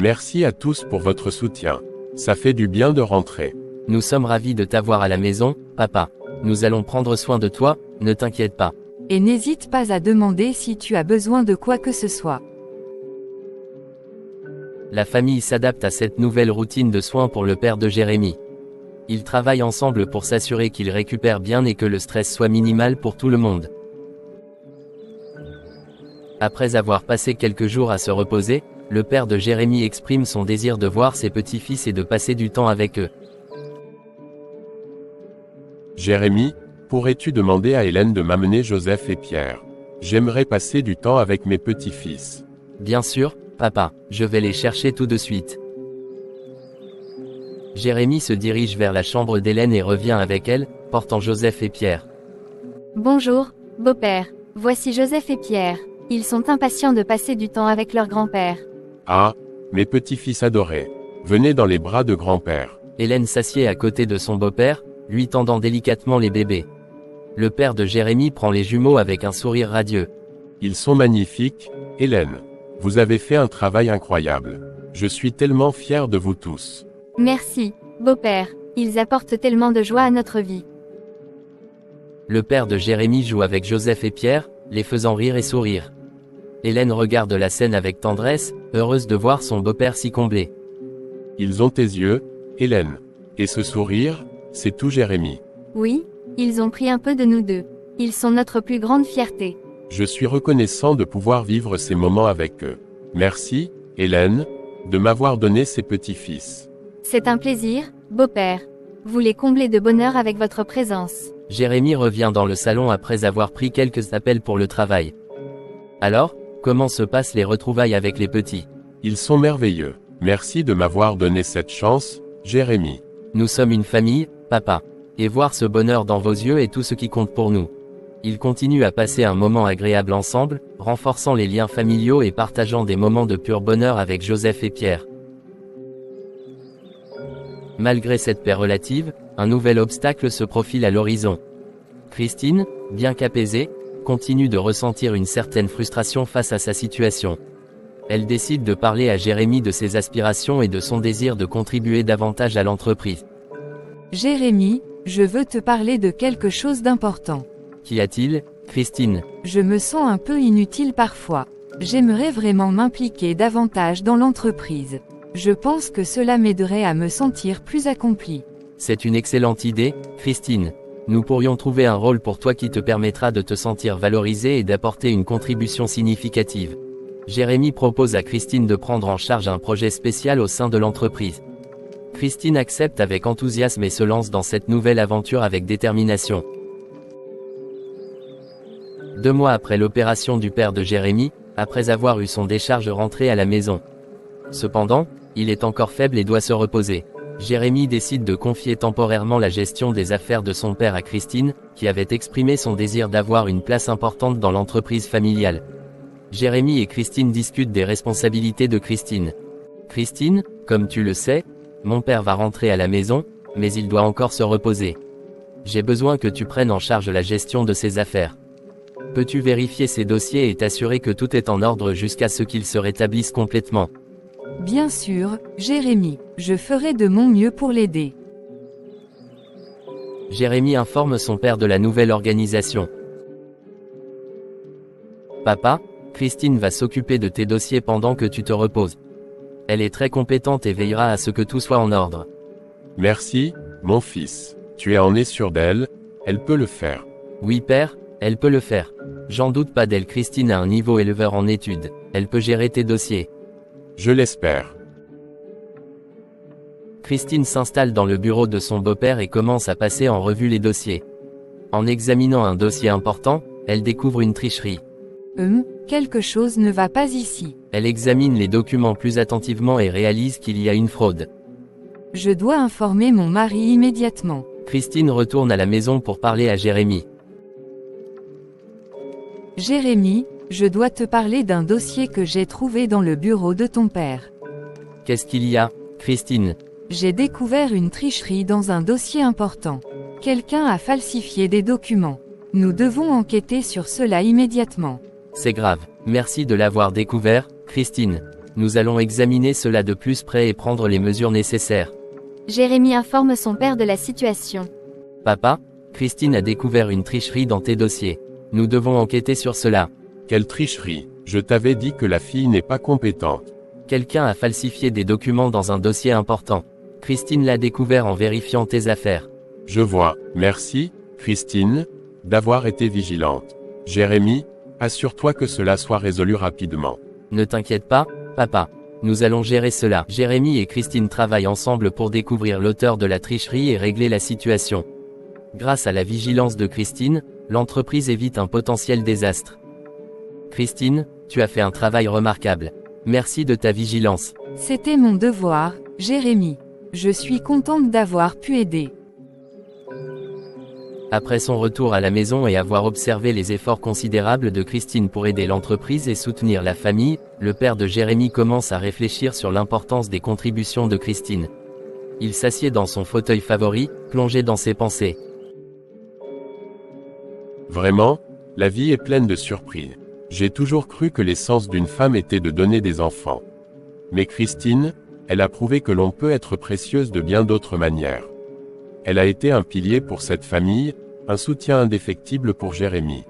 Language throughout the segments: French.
Merci à tous pour votre soutien. Ça fait du bien de rentrer. Nous sommes ravis de t'avoir à la maison, papa. Nous allons prendre soin de toi, ne t'inquiète pas. Et n'hésite pas à demander si tu as besoin de quoi que ce soit. La famille s'adapte à cette nouvelle routine de soins pour le père de Jérémy. Ils travaillent ensemble pour s'assurer qu'il récupère bien et que le stress soit minimal pour tout le monde. Après avoir passé quelques jours à se reposer, le père de Jérémy exprime son désir de voir ses petits-fils et de passer du temps avec eux. Jérémy, pourrais-tu demander à Hélène de m'amener Joseph et Pierre? J'aimerais passer du temps avec mes petits-fils. Bien sûr, papa, je vais les chercher tout de suite. Jérémy se dirige vers la chambre d'Hélène et revient avec elle, portant Joseph et Pierre. Bonjour, beau-père. Voici Joseph et Pierre. Ils sont impatients de passer du temps avec leur grand-père. Ah, mes petits-fils adorés. Venez dans les bras de grand-père. Hélène s'assied à côté de son beau-père, lui tendant délicatement les bébés. Le père de Jérémy prend les jumeaux avec un sourire radieux. Ils sont magnifiques, Hélène. Vous avez fait un travail incroyable. Je suis tellement fier de vous tous. Merci, beau-père. Ils apportent tellement de joie à notre vie. Le père de Jérémy joue avec Joseph et Pierre, les faisant rire et sourire. Hélène regarde la scène avec tendresse, heureuse de voir son beau-père s'y combler. Ils ont tes yeux, Hélène. Et ce sourire, c'est tout Jérémy. Oui, ils ont pris un peu de nous deux. Ils sont notre plus grande fierté. Je suis reconnaissant de pouvoir vivre ces moments avec eux. Merci, Hélène, de m'avoir donné ces petits-fils. C'est un plaisir, beau-père. Vous les comblez de bonheur avec votre présence. Jérémy revient dans le salon après avoir pris quelques appels pour le travail. Alors, comment se passent les retrouvailles avec les petits? Ils sont merveilleux. Merci de m'avoir donné cette chance, Jérémy. Nous sommes une famille, papa. Et voir ce bonheur dans vos yeux est tout ce qui compte pour nous. Ils continuent à passer un moment agréable ensemble, renforçant les liens familiaux et partageant des moments de pur bonheur avec Joseph et Pierre. Malgré cette paix relative, un nouvel obstacle se profile à l'horizon. Christine, bien qu'apaisée, continue de ressentir une certaine frustration face à sa situation. Elle décide de parler à Jérémy de ses aspirations et de son désir de contribuer davantage à l'entreprise. Jérémy, je veux te parler de quelque chose d'important. Qu'y a-t-il, Christine? Je me sens un peu inutile parfois. J'aimerais vraiment m'impliquer davantage dans l'entreprise. Je pense que cela m'aiderait à me sentir plus accomplie. C'est une excellente idée, Christine. Nous pourrions trouver un rôle pour toi qui te permettra de te sentir valorisée et d'apporter une contribution significative. Jérémy propose à Christine de prendre en charge un projet spécial au sein de l'entreprise. Christine accepte avec enthousiasme et se lance dans cette nouvelle aventure avec détermination. 2 mois après l'opération du père de Jérémy, après avoir eu son décharge rentré à la maison. Cependant, il est encore faible et doit se reposer. Jérémy décide de confier temporairement la gestion des affaires de son père à Christine, qui avait exprimé son désir d'avoir une place importante dans l'entreprise familiale. Jérémy et Christine discutent des responsabilités de Christine. Christine, comme tu le sais, mon père va rentrer à la maison, mais il doit encore se reposer. J'ai besoin que tu prennes en charge la gestion de ses affaires. Peux-tu vérifier ses dossiers et t'assurer que tout est en ordre jusqu'à ce qu'il se rétablisse complètement? Bien sûr, Jérémy, je ferai de mon mieux pour l'aider. Jérémy informe son père de la nouvelle organisation. Papa, Christine va s'occuper de tes dossiers pendant que tu te reposes. Elle est très compétente et veillera à ce que tout soit en ordre. Merci, mon fils. Tu en es sûr d'elle, elle peut le faire. Oui père, elle peut le faire. J'en doute pas d'elle. Christine a un niveau éleveur en études. Elle peut gérer tes dossiers. Je l'espère. Christine s'installe dans le bureau de son beau-père et commence à passer en revue les dossiers. En examinant un dossier important, elle découvre une tricherie. Quelque chose ne va pas ici. Elle examine les documents plus attentivement et réalise qu'il y a une fraude. Je dois informer mon mari immédiatement. Christine retourne à la maison pour parler à Jérémy. Jérémy, je dois te parler d'un dossier que j'ai trouvé dans le bureau de ton père. Qu'est-ce qu'il y a, Christine? J'ai découvert une tricherie dans un dossier important. Quelqu'un a falsifié des documents. Nous devons enquêter sur cela immédiatement. C'est grave. Merci de l'avoir découvert, Christine. Nous allons examiner cela de plus près et prendre les mesures nécessaires. Jérémy informe son père de la situation. Papa, Christine a découvert une tricherie dans tes dossiers. Nous devons enquêter sur cela. Quelle tricherie! Je t'avais dit que la fille n'est pas compétente. Quelqu'un a falsifié des documents dans un dossier important. Christine l'a découvert en vérifiant tes affaires. Je vois. Merci, Christine, d'avoir été vigilante. Jérémy, assure-toi que cela soit résolu rapidement. Ne t'inquiète pas, papa. Nous allons gérer cela. Jérémy et Christine travaillent ensemble pour découvrir l'auteur de la tricherie et régler la situation. Grâce à la vigilance de Christine, l'entreprise évite un potentiel désastre. Christine, tu as fait un travail remarquable. Merci de ta vigilance. C'était mon devoir, Jérémy. Je suis contente d'avoir pu aider. Après son retour à la maison et avoir observé les efforts considérables de Christine pour aider l'entreprise et soutenir la famille, le père de Jérémy commence à réfléchir sur l'importance des contributions de Christine. Il s'assied dans son fauteuil favori, plongé dans ses pensées. Vraiment, la vie est pleine de surprises. J'ai toujours cru que l'essence d'une femme était de donner des enfants. Mais Christine, elle a prouvé que l'on peut être précieuse de bien d'autres manières. Elle a été un pilier pour cette famille, un soutien indéfectible pour Jérémy.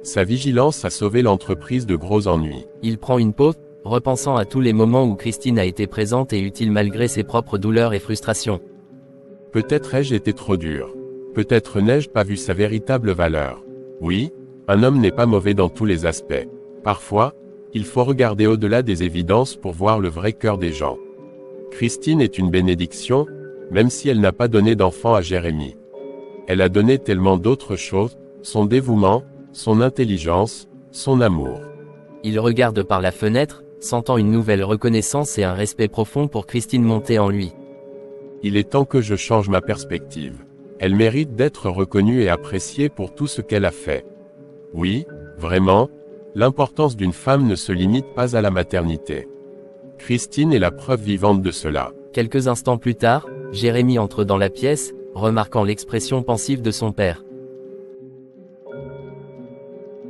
Sa vigilance a sauvé l'entreprise de gros ennuis. Il prend une pause, repensant à tous les moments où Christine a été présente et utile malgré ses propres douleurs et frustrations. Peut-être ai-je été trop dur. Peut-être n'ai-je pas vu sa véritable valeur. Oui, un homme n'est pas mauvais dans tous les aspects. Parfois, il faut regarder au-delà des évidences pour voir le vrai cœur des gens. Christine est une bénédiction, même si elle n'a pas donné d'enfant à Jérémy. Elle a donné tellement d'autres choses, son dévouement, son intelligence, son amour. Il regarde par la fenêtre, sentant une nouvelle reconnaissance et un respect profond pour Christine monter en lui. Il est temps que je change ma perspective. Elle mérite d'être reconnue et appréciée pour tout ce qu'elle a fait. Oui, vraiment, l'importance d'une femme ne se limite pas à la maternité. Christine est la preuve vivante de cela. Quelques instants plus tard, Jérémy entre dans la pièce, remarquant l'expression pensive de son père.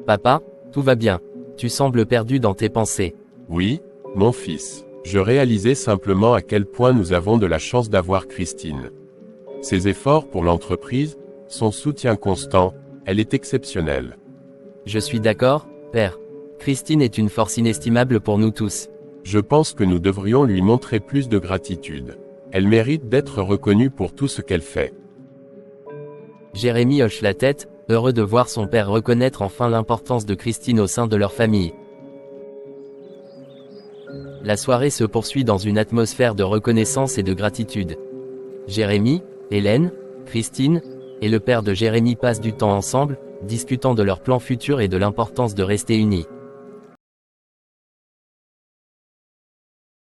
Papa, tout va bien. Tu sembles perdu dans tes pensées. Oui, mon fils. Je réalisais simplement à quel point nous avons de la chance d'avoir Christine. Ses efforts pour l'entreprise, son soutien constant, elle est exceptionnelle. Je suis d'accord, père. Christine est une force inestimable pour nous tous. Je pense que nous devrions lui montrer plus de gratitude. Elle mérite d'être reconnue pour tout ce qu'elle fait. Jérémy hoche la tête, heureux de voir son père reconnaître enfin l'importance de Christine au sein de leur famille. La soirée se poursuit dans une atmosphère de reconnaissance et de gratitude. Jérémy, Hélène, Christine, et le père de Jérémy passent du temps ensemble, discutant de leurs plans futurs et de l'importance de rester unis.